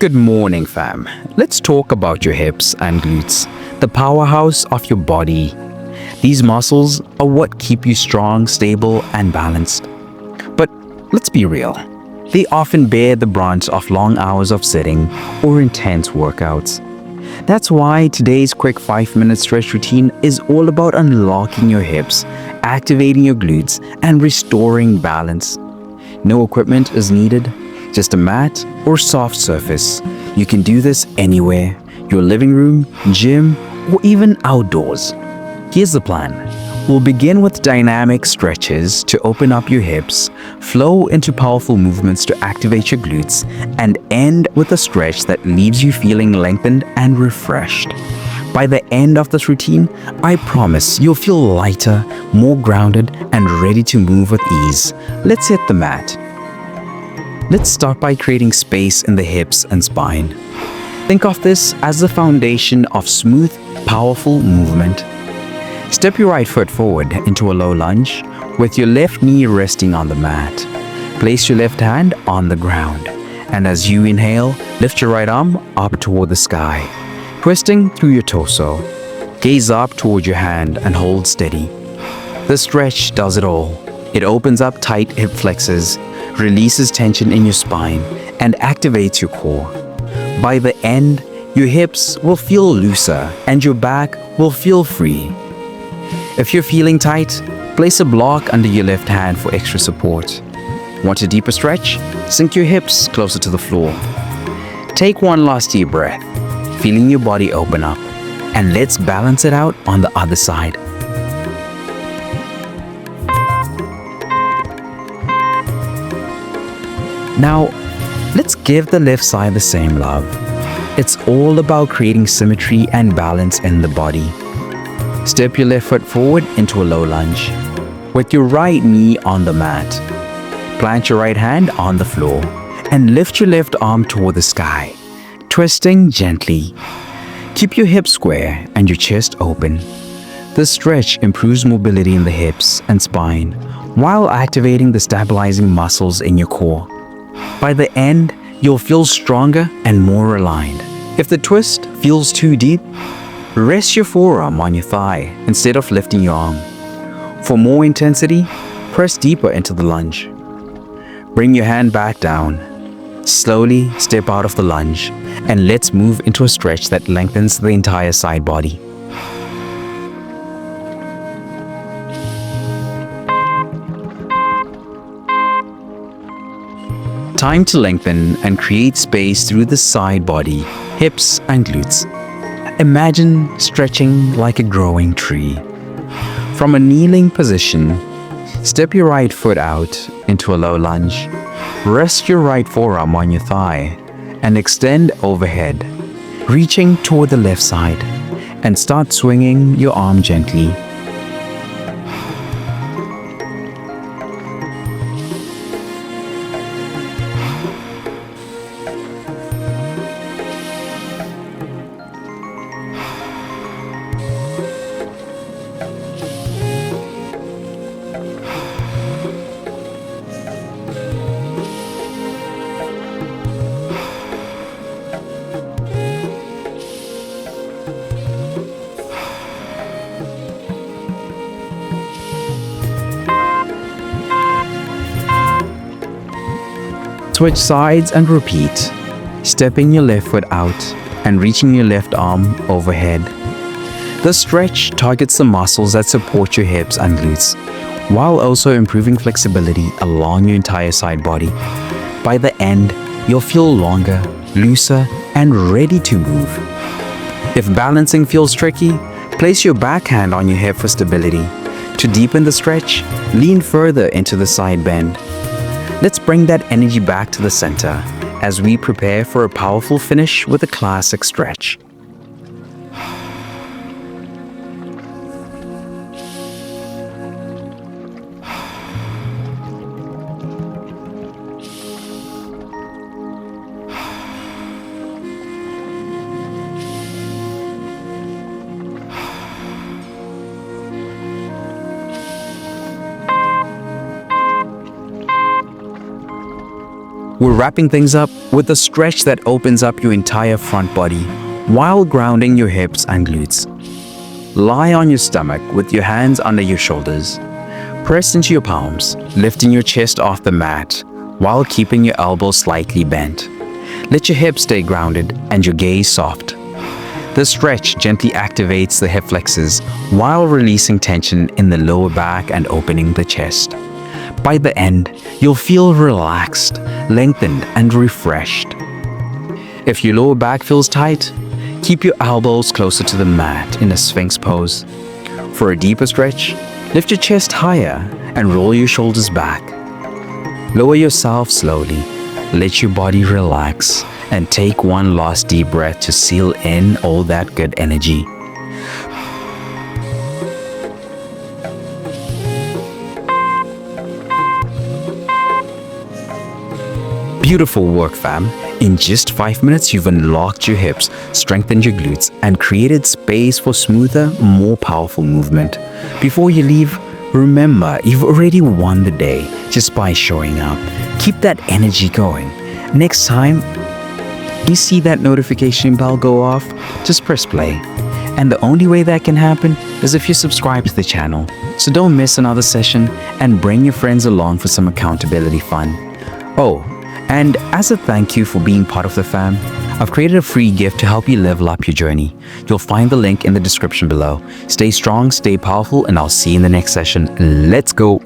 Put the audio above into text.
Good morning, fam. Let's talk about your hips and glutes, the powerhouse of your body. These muscles are what keep you strong, stable, and balanced. But let's be real. They often bear the brunt of long hours of sitting or intense workouts. That's why today's quick 5-minute stretch routine is all about unlocking your hips, activating your glutes, and restoring balance. No equipment is needed, just a mat or soft surface. You can do this anywhere, your living room, gym, or even outdoors. Here's the plan. We'll begin with dynamic stretches to open up your hips, flow into powerful movements to activate your glutes, and end with a stretch that leaves you feeling lengthened and refreshed. By the end of this routine, I promise you'll feel lighter, more grounded, and ready to move with ease. Let's hit the mat. Let's start by creating space in the hips and spine. Think of this as the foundation of smooth, powerful movement. Step your right foot forward into a low lunge with your left knee resting on the mat. Place your left hand on the ground, and as you inhale, lift your right arm up toward the sky, twisting through your torso. Gaze up toward your hand and hold steady. This stretch does it all. It opens up tight hip flexors, releases tension in your spine, and activates your core. By the end, your hips will feel looser and your back will feel free. If you're feeling tight, place a block under your left hand for extra support. Want a deeper stretch? Sink your hips closer to the floor. Take one last deep breath, feeling your body open up, and let's balance it out on the other side. Now, let's give the left side the same love. It's all about creating symmetry and balance in the body. Step your left foot forward into a low lunge with your right knee on the mat. Plant your right hand on the floor and lift your left arm toward the sky, twisting gently. Keep your hips square and your chest open. This stretch improves mobility in the hips and spine while activating the stabilizing muscles in your core. By the end, you'll feel stronger and more aligned. If the twist feels too deep, rest your forearm on your thigh instead of lifting your arm. For more intensity, press deeper into the lunge. Bring your hand back down. Slowly step out of the lunge and let's move into a stretch that lengthens the entire side body. Time to lengthen and create space through the side body, hips and glutes. Imagine stretching like a growing tree. From a kneeling position, step your right foot out into a low lunge. Rest your right forearm on your thigh and extend overhead, reaching toward the left side, and start swinging your arm gently. Switch sides and repeat, stepping your left foot out and reaching your left arm overhead. This stretch targets the muscles that support your hips and glutes, while also improving flexibility along your entire side body. By the end, you'll feel longer, looser, and ready to move. If balancing feels tricky, place your backhand on your hip for stability. To deepen the stretch, lean further into the side bend. Let's bring that energy back to the center as we prepare for a powerful finish with a classic stretch. We're wrapping things up with a stretch that opens up your entire front body while grounding your hips and glutes. Lie on your stomach with your hands under your shoulders. Press into your palms, lifting your chest off the mat while keeping your elbows slightly bent. Let your hips stay grounded and your gaze soft. The stretch gently activates the hip flexors while releasing tension in the lower back and opening the chest. By the end, you'll feel relaxed, lengthened, and refreshed. If your lower back feels tight, keep your elbows closer to the mat in a sphinx pose. For a deeper stretch, lift your chest higher and roll your shoulders back. Lower yourself slowly, let your body relax, and take one last deep breath to seal in all that good energy. Beautiful work, fam. In just 5 minutes, you've unlocked your hips, strengthened your glutes, and created space for smoother, more powerful movement. Before you leave, remember, you've already won the day just by showing up. Keep that energy going. Next time you see that notification bell go off, just press play. And the only way that can happen is if you subscribe to the channel. So don't miss another session and bring your friends along for some accountability fun. Oh, and as a thank you for being part of the fam, I've created a free gift to help you level up your journey. You'll find the link in the description below. Stay strong, stay powerful, and I'll see you in the next session. Let's go.